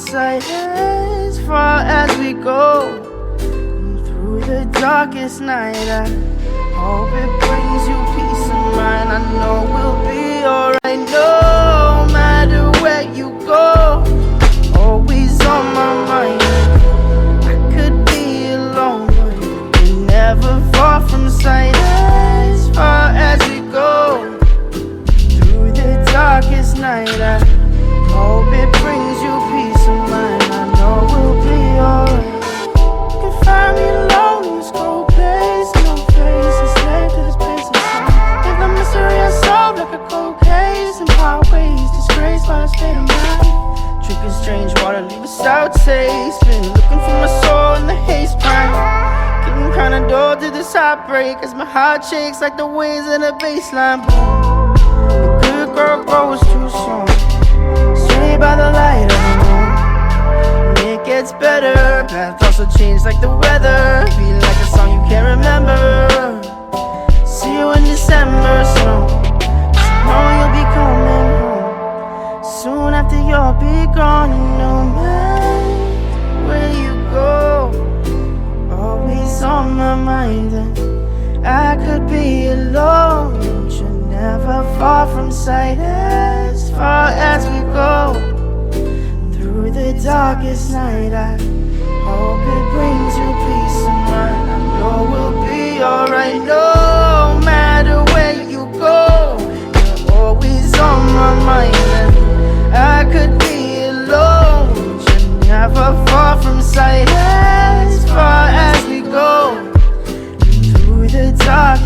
sight as far as we go. Through the darkest night, I hope it brings you peace of mind. I know we'll be alright no matter where you go. Always on my mind. I could be alone, but you're never far from sight as far as we go. Through the darkest night, I hope it brings you peace of mind. I know we'll be alright. You can find me alone in this cold place, no face, enslaved to this place inside. If the mystery unsolved like a cold case, in power ways, disgraced by the state of mind. Drinking strange water, leave a sour taste. Been looking for my soul in the haze prime. Getting kinda dull to this heartbreak as my heart shakes like the waves in the baseline. Boom. The good girl grows too soon. Straight by the light of the moon. And it gets better. Paths also change like the weather. Feel like a song you can't remember. See you in December soon. I know you'll be coming home soon after you'll be gone. And no matter where you go, always on my mind. And I could be alone, but you're never far from sight as far as we go. Through the darkest night, I hope it brings you peace of mind. I know we'll be alright no matter where you go. You're always on my mind. And I could be alone, but you're never far from sight as far as we go. Through the dark